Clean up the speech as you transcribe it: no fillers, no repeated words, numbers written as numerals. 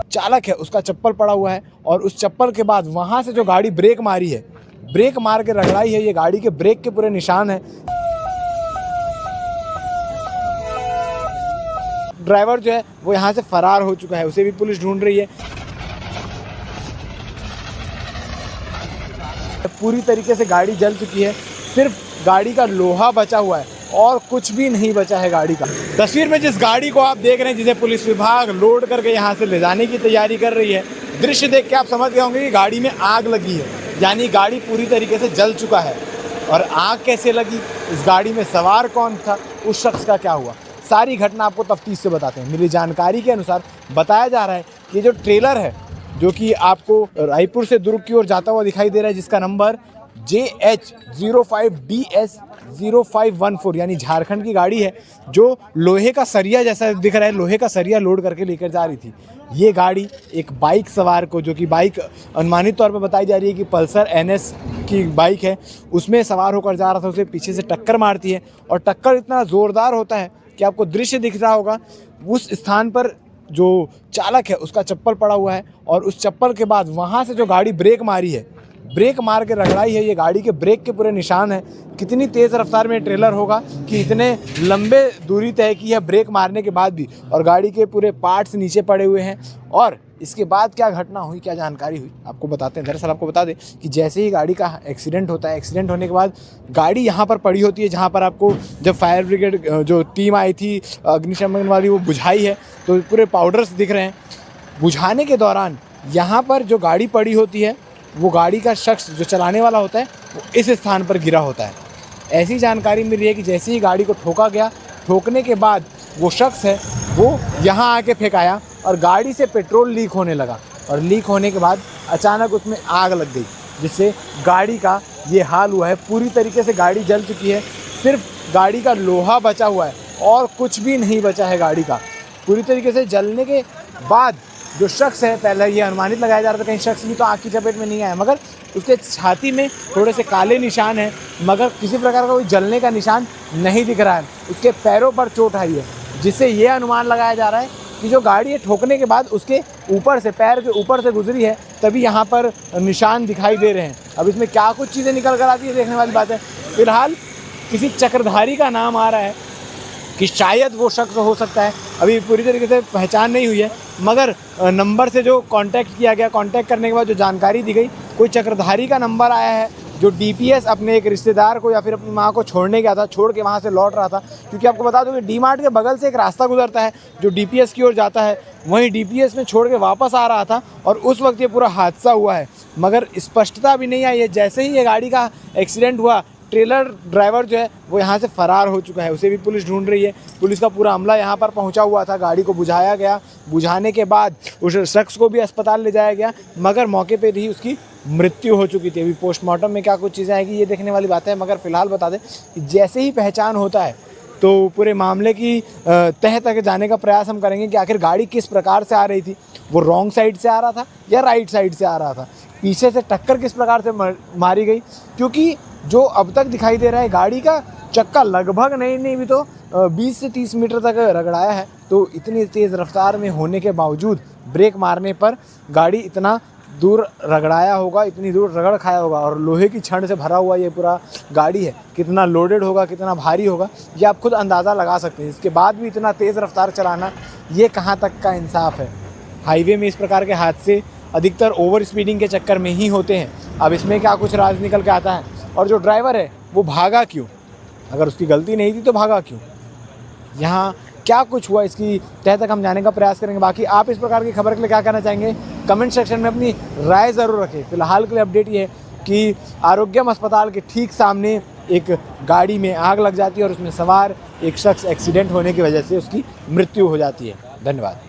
चालक है उसका चप्पल पड़ा हुआ है और उस चप्पल के बाद वहाँ से जो गाड़ी ब्रेक मारी है, ब्रेक मार के रगड़ाई है, ये गाड़ी के ब्रेक के पूरे निशान है। ड्राइवर जो है वो यहाँ से फरार हो चुका है, उसे भी पुलिस ढूंढ रही है। पूरी तरीके से गाड़ी जल चुकी है, सिर्फ गाड़ी का लोहा बचा हुआ है और कुछ भी नहीं बचा है गाड़ी का। तस्वीर में जिस गाड़ी को आप देख रहे हैं, जिसे पुलिस विभाग लोड करके यहाँ से ले जाने की तैयारी कर रही है, दृश्य देख के आप समझ गए होंगे कि गाड़ी में आग लगी है, यानी गाड़ी पूरी तरीके से जल चुका है। और आग कैसे लगी, इस गाड़ी में सवार कौन था, उस शख्स का क्या हुआ, सारी घटना आपको तफ्तीश से बताते हैं। मेरी जानकारी के अनुसार बताया जा रहा है कि जो ट्रेलर है जो कि आपको रायपुर से दुर्ग की ओर जाता हुआ दिखाई दे रहा है, जिसका नंबर JH05DS0514 यानी झारखंड की गाड़ी है, जो लोहे का सरिया जैसा दिख रहा है, लोहे का सरिया लोड करके लेकर जा रही थी। ये गाड़ी एक बाइक सवार को, जो कि बाइक अनुमानित तौर पर बताई जा रही है कि पल्सर NS की बाइक है, उसमें सवार होकर जा रहा था, उसे पीछे से टक्कर मारती है और टक्कर इतना ज़ोरदार होता है कि आपको दृश्य दिख रहा होगा। उस स्थान पर जो चालक है उसका चप्पल पड़ा हुआ है और उस चप्पल के बाद वहाँ से जो गाड़ी ब्रेक मारी है, ब्रेक मार के रगड़ाई है, ये गाड़ी के ब्रेक के पूरे निशान है। कितनी तेज़ रफ्तार में ट्रेलर होगा कि इतने लंबे दूरी तय की है ब्रेक मारने के बाद भी, और गाड़ी के पूरे पार्ट्स नीचे पड़े हुए हैं। और इसके बाद क्या घटना हुई, क्या जानकारी हुई, आपको बताते हैं। दरअसल आपको बता दें कि जैसे ही गाड़ी का एक्सीडेंट होता है, एक्सीडेंट होने के बाद गाड़ी यहाँ पर पड़ी होती है, जहाँ पर आपको जब फायर ब्रिगेड जो टीम आई थी अग्निशमन वाली, वो बुझाई है, तो पूरे पाउडर्स दिख रहे हैं। बुझाने के दौरान यहाँ पर जो गाड़ी पड़ी होती है, वो गाड़ी का शख्स जो चलाने वाला होता है वो इस स्थान पर गिरा होता है। ऐसी जानकारी मिली है कि जैसे ही गाड़ी को ठोका गया, ठोकने के बाद वो शख्स है वो यहाँ आके फेंकाया और गाड़ी से पेट्रोल लीक होने लगा, और लीक होने के बाद अचानक उसमें आग लग गई, जिससे गाड़ी का ये हाल हुआ है। पूरी तरीके से गाड़ी जल चुकी है, सिर्फ गाड़ी का लोहा बचा हुआ है और कुछ भी नहीं बचा है गाड़ी का। पूरी तरीके से जलने के बाद जो शख्स है, पहले ये अनुमानित लगाया जा रहा था कहीं शख्स भी तो आग की चपेट में नहीं आया, मगर उसके छाती में थोड़े से काले निशान हैं, मगर किसी प्रकार का कोई जलने का निशान नहीं दिख रहा है। उसके पैरों पर चोट आई है, जिससे ये अनुमान लगाया जा रहा है कि जो गाड़ी है ठोकने के बाद उसके ऊपर से, पैर के ऊपर से गुजरी है, तभी यहाँ पर निशान दिखाई दे रहे हैं। अब इसमें क्या कुछ चीज़ें निकल कर आती है, देखने वाली बात है। फिलहाल किसी चक्रधारी का नाम आ रहा है कि शायद वो शख्स हो सकता है, अभी पूरी तरीके से पहचान नहीं हुई है, मगर नंबर से जो कांटेक्ट किया गया, कांटेक्ट करने के बाद जो जानकारी दी गई, कोई चक्रधारी का नंबर आया है जो DPS अपने एक रिश्तेदार को या फिर अपनी माँ को छोड़ने गया था, छोड़ के वहाँ से लौट रहा था। क्योंकि आपको बता दूं कि D-Mart के बगल से एक रास्ता गुजरता है जो DPS की ओर जाता है, वहीं DPS में छोड़ के वापस आ रहा था और उस वक्त ये पूरा हादसा हुआ है, मगर स्पष्टता भी नहीं आई है। जैसे ही ये गाड़ी का एक्सीडेंट हुआ, ट्रेलर ड्राइवर जो है वो यहाँ से फरार हो चुका है, उसे भी पुलिस ढूंढ रही है। पुलिस का पूरा अमला यहाँ पर पहुँचा हुआ था, गाड़ी को बुझाया गया, बुझाने के बाद उस शख्स को भी अस्पताल ले जाया गया, मगर मौके पर ही उसकी मृत्यु हो चुकी थी। अभी पोस्टमार्टम में क्या कुछ चीज़ें आएगी ये देखने वाली बात है, मगर फिलहाल बता दें कि जैसे ही पहचान होता है तो पूरे मामले की तह तक जाने का प्रयास हम करेंगे कि आखिर गाड़ी किस प्रकार से आ रही थी, वो रॉन्ग साइड से आ रहा था या राइट साइड से आ रहा था, पीछे से टक्कर किस प्रकार से मारी गई। क्योंकि जो अब तक दिखाई दे रहा है, गाड़ी का चक्का लगभग नहीं भी तो 20 से 30 मीटर तक रगड़ाया है। तो इतनी तेज़ रफ्तार में होने के बावजूद ब्रेक मारने पर गाड़ी इतना दूर रगड़ाया होगा, इतनी दूर रगड़ खाया होगा, और लोहे की छड़ से भरा हुआ ये पूरा गाड़ी है, कितना लोडेड होगा, कितना भारी होगा, ये आप खुद अंदाज़ा लगा सकते हैं। इसके बाद भी इतना तेज़ रफ्तार चलाना, ये कहाँ तक का इंसाफ है। हाईवे में इस प्रकार के हादसे अधिकतर ओवर स्पीडिंग के चक्कर में ही होते हैं। अब इसमें क्या कुछ राज निकल के आता है, और जो ड्राइवर है वो भागा क्यों, अगर उसकी गलती नहीं थी तो भागा क्यों, यहाँ क्या कुछ हुआ, इसकी तह तक हम जाने का प्रयास करेंगे। बाकी आप इस प्रकार की खबर के लिए क्या कहना चाहेंगे, कमेंट सेक्शन में अपनी राय ज़रूर रखें। फिलहाल के लिए अपडेट ये है कि आरोग्यम अस्पताल के ठीक सामने एक गाड़ी में आग लग जाती है और उसमें सवार एक शख्स एक्सीडेंट होने की वजह से उसकी मृत्यु हो जाती है। धन्यवाद।